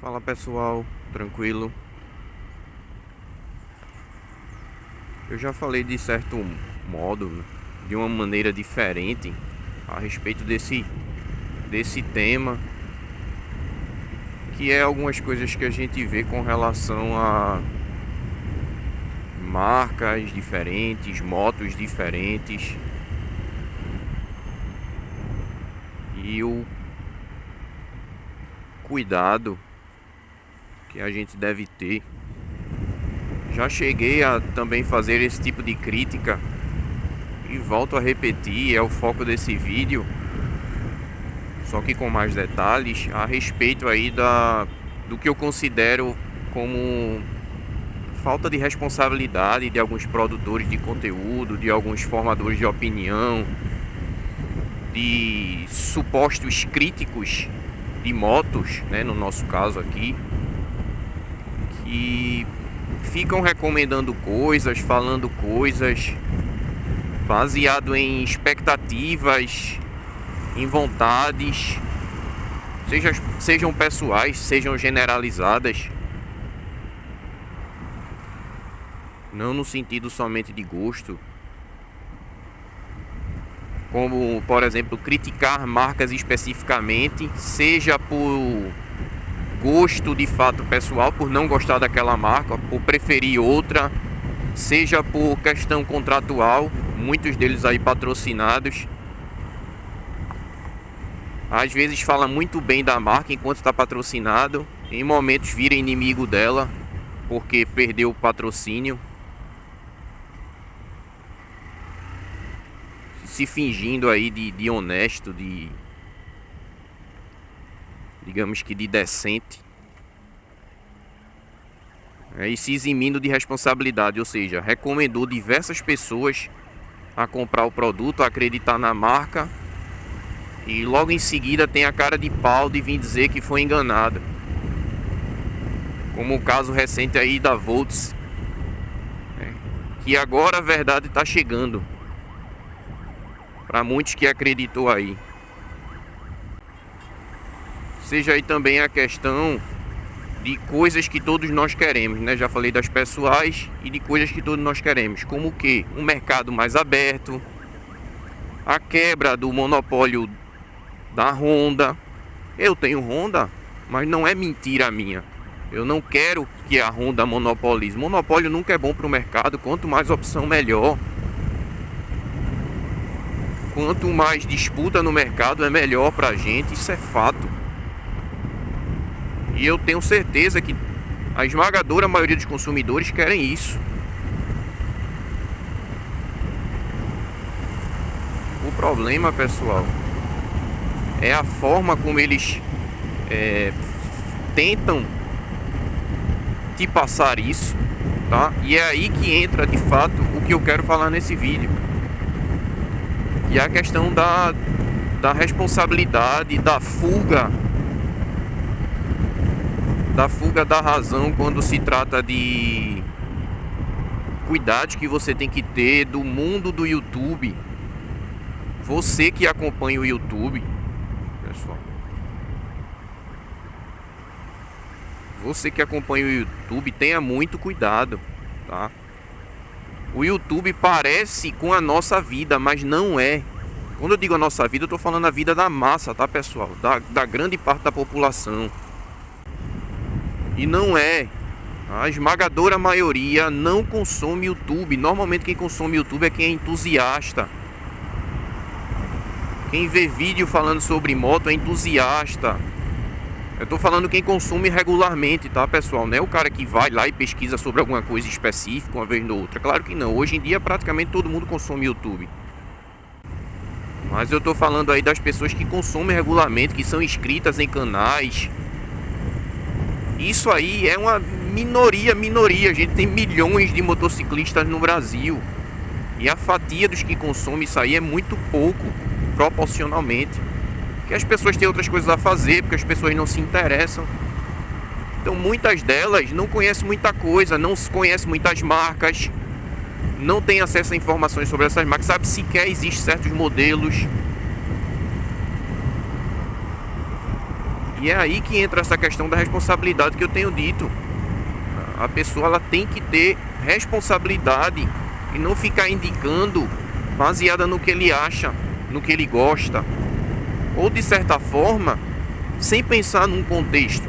Fala pessoal, tranquilo? Eu já falei de certo modo, né, de uma maneira diferente a respeito desse tema, que é algumas coisas que a gente vê com relação a marcas diferentes, motos diferentes e o cuidado que a gente deve ter. Já cheguei a também fazer esse tipo de crítica e volto a repetir, é o foco desse vídeo, só que com mais detalhes a respeito aí do que eu considero como falta de responsabilidade de alguns produtores de conteúdo, de alguns formadores de opinião, de supostos críticos de motos, né, no nosso caso aqui, que ficam recomendando coisas, falando coisas baseado em expectativas, em vontades, sejam pessoais, sejam generalizadas, não no sentido somente de gosto, como por exemplo criticar marcas especificamente, seja por gosto de fato pessoal, por não gostar daquela marca, por preferir outra, seja por questão contratual, muitos deles aí patrocinados. Às vezes fala muito bem da marca enquanto está patrocinado, em momentos vira inimigo dela porque perdeu o patrocínio, se fingindo aí de honesto, digamos que de decente, e se eximindo de responsabilidade, ou seja, recomendou diversas pessoas a comprar o produto, a acreditar na marca, e logo em seguida tem a cara de pau de vir dizer que foi enganado, como o caso recente aí da Volts, que agora a verdade está chegando para muitos que acreditou aí. Seja aí também a questão de coisas que todos nós queremos, né? Já falei das pessoais e de coisas que todos nós queremos, como o que? Um mercado mais aberto, a quebra do monopólio da Honda. Eu tenho Honda, mas não é mentira minha. Eu não quero que a Honda monopolize. Monopólio nunca é bom para o mercado. Quanto mais opção, melhor. Quanto mais disputa no mercado, é melhor para a gente. Isso é fato. E eu tenho certeza que a esmagadora maioria dos consumidores querem isso. O problema, pessoal, é a forma como eles tentam te passar isso, tá? E é aí que entra de fato o que eu quero falar nesse vídeo, que é a questão da responsabilidade, da fuga da razão quando se trata de cuidados que você tem que ter do mundo do YouTube. Você que acompanha o YouTube, pessoal, você que acompanha o YouTube, tenha muito cuidado, tá? O YouTube parece com a nossa vida, mas não é. Quando eu digo a nossa vida, eu tô falando a vida da massa, tá, pessoal? Da grande parte da população. E não é. A esmagadora maioria não consome YouTube. Normalmente quem consome YouTube é quem é entusiasta. Quem vê vídeo falando sobre moto é entusiasta. Eu tô falando quem consome regularmente, tá, pessoal? Não é o cara que vai lá e pesquisa sobre alguma coisa específica uma vez ou outra. Claro que não. Hoje em dia praticamente todo mundo consome YouTube. Mas eu tô falando aí das pessoas que consomem regularmente, que são inscritas em canais. Isso aí é uma minoria. A gente tem milhões de motociclistas no Brasil. E a fatia dos que consomem isso aí é muito pouco, proporcionalmente. Porque as pessoas têm outras coisas a fazer, porque as pessoas não se interessam. Então muitas delas não conhecem muita coisa, não conhecem muitas marcas, não tem acesso a informações sobre essas marcas, sabe sequer existem certos modelos. E é aí que entra essa questão da responsabilidade que eu tenho dito. A pessoa ela tem que ter responsabilidade e não ficar indicando baseada no que ele acha, no que ele gosta, ou de certa forma, sem pensar num contexto.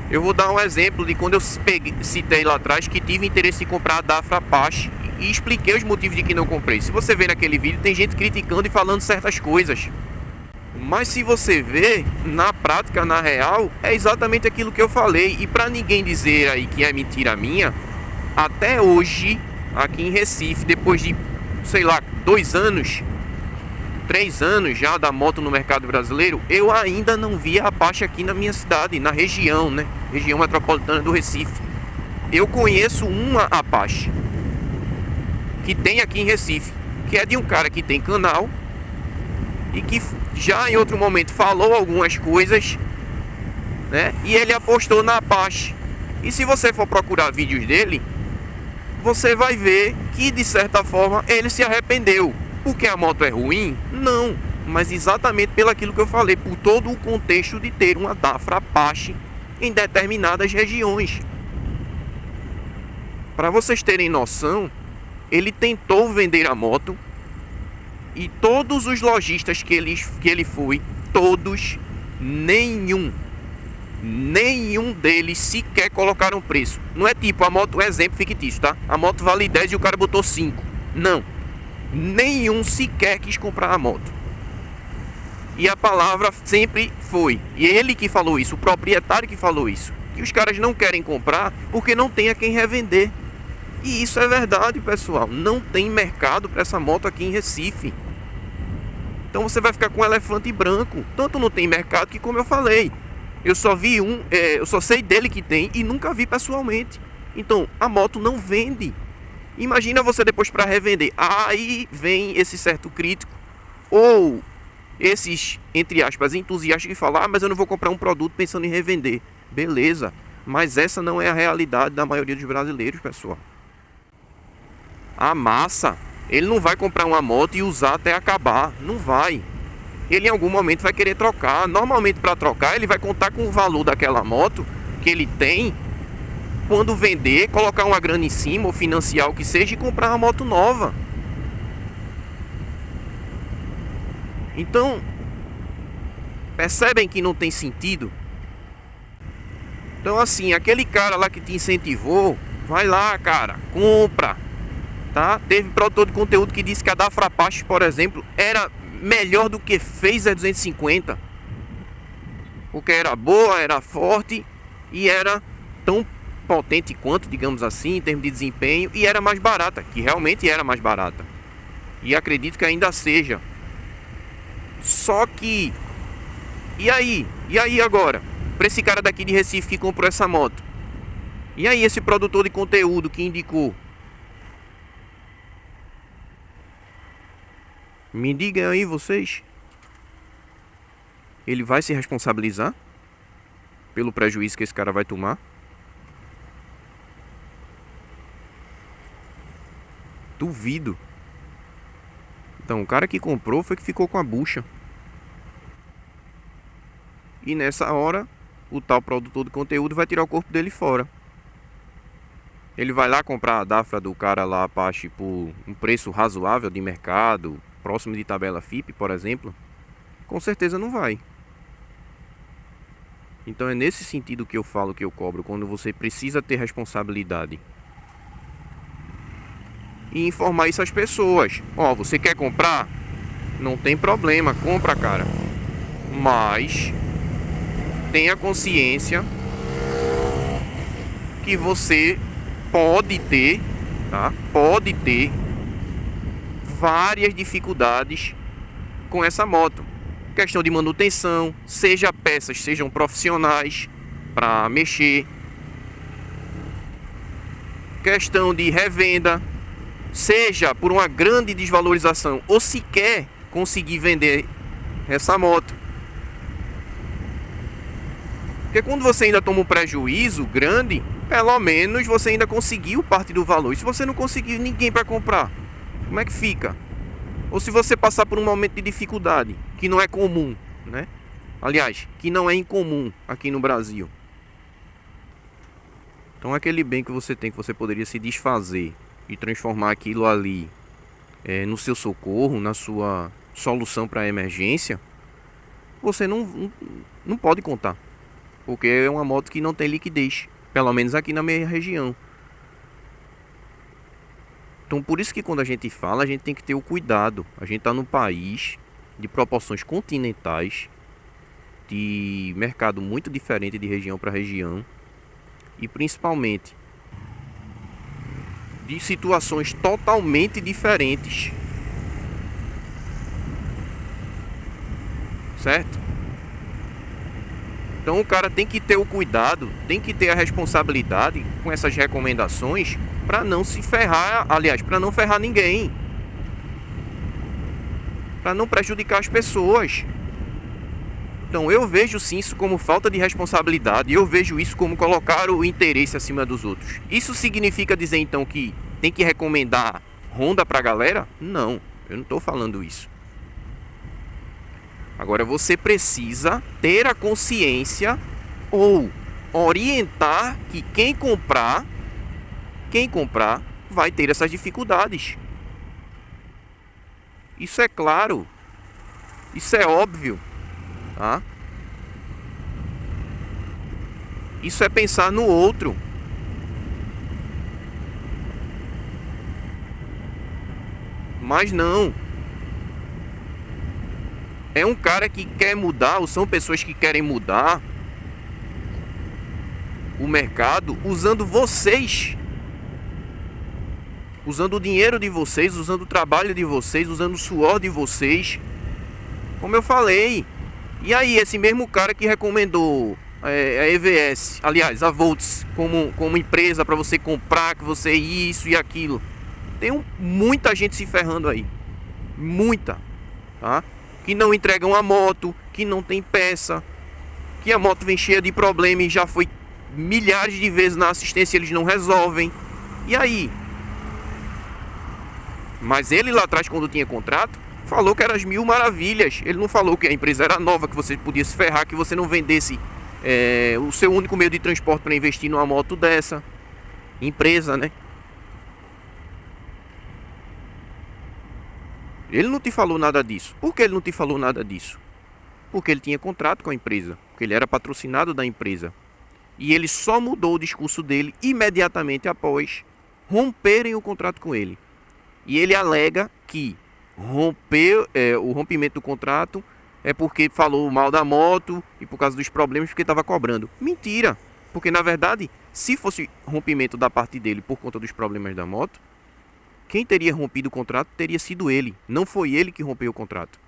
Eu vou dar um exemplo de quando eu citei lá atrás que tive interesse em comprar a Dafra Apache e expliquei os motivos de que não comprei. Se você ver naquele vídeo, tem gente criticando e falando certas coisas. Mas se você vê, na prática, na real, é exatamente aquilo que eu falei. E para ninguém dizer aí que é mentira minha, até hoje, aqui em Recife, depois de, sei lá, 2 anos, 3 anos já da moto no mercado brasileiro, eu ainda não vi a Apache aqui na minha cidade, na região, né? Região metropolitana do Recife. Eu conheço uma Apache que tem aqui em Recife, que é de um cara que tem canal e que já em outro momento falou algumas coisas, né? E ele apostou na Apache. E se você for procurar vídeos dele, você vai ver que de certa forma ele se arrependeu. Porque a moto é ruim? Não, mas exatamente pelo aquilo que eu falei, por todo o contexto de ter uma Dafra Apache em determinadas regiões. Para vocês terem noção, ele tentou vender a moto e todos os lojistas que ele foi, todos, nenhum deles sequer colocaram preço. Não é tipo a moto, exemplo fictício, tá? A moto vale 10 e o cara botou 5. Não. Nenhum sequer quis comprar a moto. E a palavra sempre foi, e ele que falou isso, o proprietário que falou isso, que os caras não querem comprar porque não tem a quem revender. E isso é verdade, pessoal. Não tem mercado para essa moto aqui em Recife. Então você vai ficar com um elefante branco. Tanto não tem mercado que, como eu falei, eu só vi eu só sei dele que tem e nunca vi pessoalmente. Então a moto não vende. Imagina você depois para revender. Aí vem esse certo crítico ou esses, entre aspas, entusiastas que falam: ah, mas eu não vou comprar um produto pensando em revender. Beleza, mas essa não é a realidade da maioria dos brasileiros, pessoal. A massa, ele não vai comprar uma moto e usar até acabar. Não vai. Ele em algum momento vai querer trocar. Normalmente para trocar ele vai contar com o valor daquela moto que ele tem. Quando vender, colocar uma grana em cima ou financiar o que seja e comprar uma moto nova. Então, percebem que não tem sentido? Então assim, aquele cara lá que te incentivou, vai lá, cara, compra, tá? Teve produtor de conteúdo que disse que a Dafra Apache, por exemplo, era melhor do que fez a 250. Porque era boa, era forte e era tão potente quanto, digamos assim, em termos de desempenho, e era mais barata, que realmente era mais barata. E acredito que ainda seja. Só que e aí? E aí agora? Para esse cara daqui de Recife que comprou essa moto. E aí esse produtor de conteúdo que indicou? Me digam aí vocês. Ele vai se responsabilizar pelo prejuízo que esse cara vai tomar? Duvido. Então o cara que comprou foi que ficou com a bucha. E nessa hora, o tal produtor de conteúdo vai tirar o corpo dele fora. Ele vai lá comprar a Dafra do cara lá, Apache, por um preço razoável de mercado, próximo de tabela FIPE, por exemplo? Com certeza não vai. Então é nesse sentido que eu falo que eu cobro, quando você precisa ter responsabilidade. E informar isso às pessoas. Ó, você quer comprar? Não tem problema, compra, cara. Mas tenha consciência que você pode ter, tá? Pode ter várias dificuldades com essa moto. Questão de manutenção, seja peças sejam profissionais para mexer. Questão de revenda, seja por uma grande desvalorização ou sequer conseguir vender essa moto. Porque quando você ainda toma um prejuízo grande, pelo menos você ainda conseguiu parte do valor. E se você não conseguir ninguém para comprar, como é que fica? Ou se você passar por um momento de dificuldade, que não é comum, né? Aliás, que não é incomum aqui no Brasil. Então aquele bem que você tem, que você poderia se desfazer e transformar aquilo ali no seu socorro, na sua solução para a emergência, você não pode contar. Porque é uma moto que não tem liquidez, pelo menos aqui na minha região. Então por isso que quando a gente fala, a gente tem que ter o cuidado. A gente está num país de proporções continentais, de mercado muito diferente de região para região, e principalmente de situações totalmente diferentes, certo? Então o cara tem que ter o cuidado, tem que ter a responsabilidade com essas recomendações para não se ferrar, aliás, para não ferrar ninguém, para não prejudicar as pessoas. Então eu vejo sim isso como falta de responsabilidade, eu vejo isso como colocar o interesse acima dos outros. Isso significa dizer então que tem que recomendar Honda pra galera? Não, eu não estou falando isso. Agora você precisa ter a consciência ou orientar que quem comprar vai ter essas dificuldades. Isso é claro, isso é óbvio. Tá? Isso é pensar no outro. Mas não. É um cara que quer mudar, ou são pessoas que querem mudar o mercado usando vocês. Usando o dinheiro de vocês, usando o trabalho de vocês, usando o suor de vocês. Como eu falei. E aí, esse mesmo cara que recomendou a EVS, aliás, a Volts, como empresa para você comprar, que você isso e aquilo. Tem muita gente se ferrando aí. Muita. Tá? Que não entregam a moto, que não tem peça, que a moto vem cheia de problemas e já foi milhares de vezes na assistência, eles não resolvem. E aí? Mas ele lá atrás, quando tinha contrato, falou que era as mil maravilhas. Ele não falou que a empresa era nova, que você podia se ferrar, que você não vendesse o seu único meio de transporte para investir numa moto dessa. Empresa, né? Ele não te falou nada disso. Por que ele não te falou nada disso? Porque ele tinha contrato com a empresa, porque ele era patrocinado da empresa. E ele só mudou o discurso dele imediatamente após romperem o contrato com ele. E ele alega que o rompimento do contrato é porque falou mal da moto e por causa dos problemas porque estava cobrando. Mentira! Porque na verdade, se fosse rompimento da parte dele por conta dos problemas da moto, quem teria rompido o contrato teria sido ele. Não foi ele que rompeu o contrato.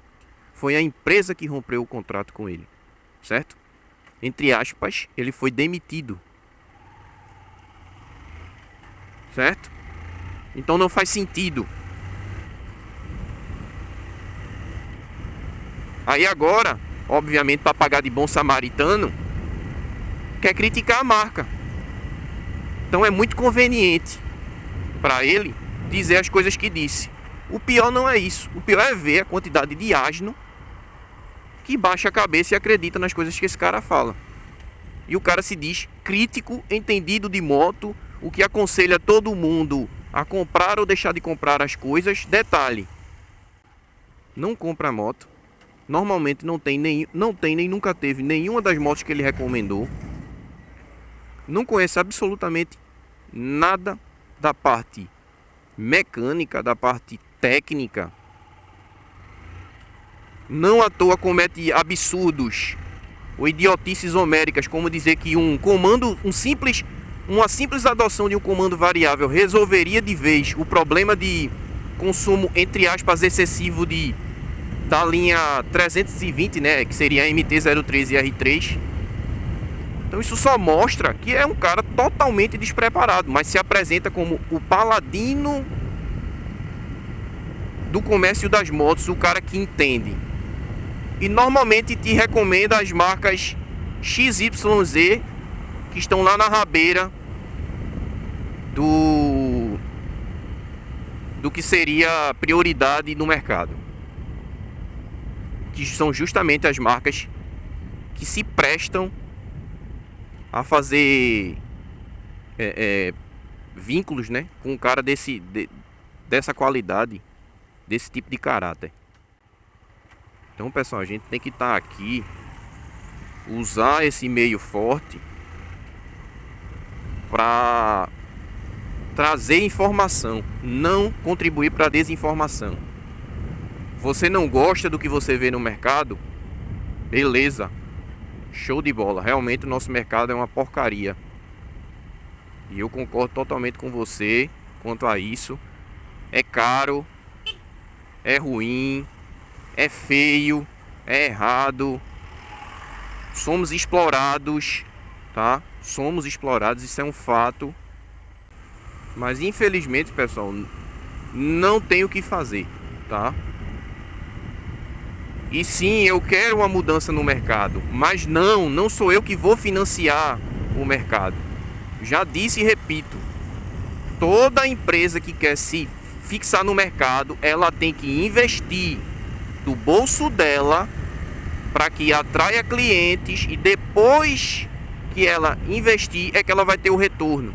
Foi a empresa que rompeu o contrato com ele. Certo? Entre aspas, ele foi demitido. Certo? Então não faz sentido. Aí agora, obviamente, para pagar de bom samaritano, quer criticar a marca. Então é muito conveniente para ele dizer as coisas que disse. O pior não é isso. O pior é ver a quantidade de asno que baixa a cabeça e acredita nas coisas que esse cara fala. E o cara se diz crítico, entendido de moto, o que aconselha todo mundo a comprar ou deixar de comprar as coisas. Detalhe: não compra moto. Normalmente não tem nem nunca teve nenhuma das motos que ele recomendou. Não conhece absolutamente nada da parte mecânica, da parte técnica. Não à toa comete absurdos ou idiotices homéricas, como dizer que uma simples adoção de um comando variável resolveria de vez o problema de consumo, entre aspas, excessivo da linha 320, né, que seria a MT-03 e R3. Então isso só mostra que é um cara totalmente despreparado, mas se apresenta como o paladino do comércio das motos, o cara que entende. E normalmente te recomenda as marcas XYZ que estão lá na rabeira do que seria prioridade no mercado, que são justamente as marcas que se prestam a fazer vínculos, né, com um cara dessa qualidade, desse tipo de caráter. Então, pessoal, a gente tem que estar aqui, usar esse meio forte para trazer informação, não contribuir para a desinformação. Você não gosta do que você vê no mercado? Beleza, show de bola. Realmente o nosso mercado é uma porcaria. E eu concordo totalmente com você quanto a isso. É caro, é ruim, é feio, é errado. Somos explorados, tá? Somos explorados, isso é um fato. Mas infelizmente, pessoal, não tem o que fazer, tá? E sim, eu quero uma mudança no mercado, mas não sou eu que vou financiar o mercado. Já disse e repito, toda empresa que quer se fixar no mercado, ela tem que investir do bolso dela para que atraia clientes, e depois que ela investir é que ela vai ter o retorno.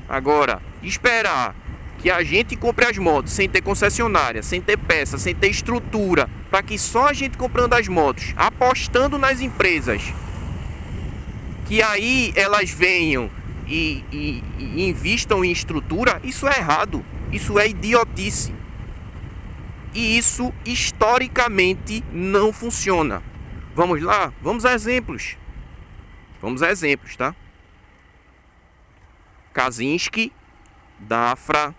Agora, esperar que a gente compre as motos sem ter concessionária, sem ter peça, sem ter estrutura, para que só a gente comprando as motos, apostando nas empresas, que aí elas venham e invistam em estrutura, isso é errado, isso é idiotice. E isso historicamente não funciona. Vamos lá? Vamos a exemplos. Vamos a exemplos, tá? Kazinski, Dafra,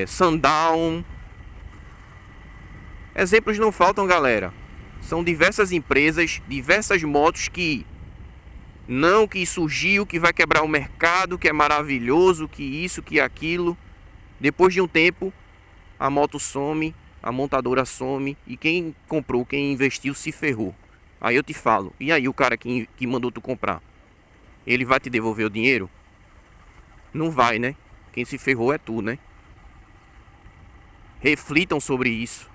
Sundown. Exemplos não faltam, galera. São diversas empresas, diversas motos que surgiu, que vai quebrar o mercado, que é maravilhoso, que isso, que aquilo. Depois de um tempo, a moto some, a montadora some, e quem comprou, quem investiu, se ferrou. Aí eu te falo, e aí o cara que mandou tu comprar, ele vai te devolver o dinheiro? Não vai, né? Quem se ferrou é tu, né? Reflitam sobre isso.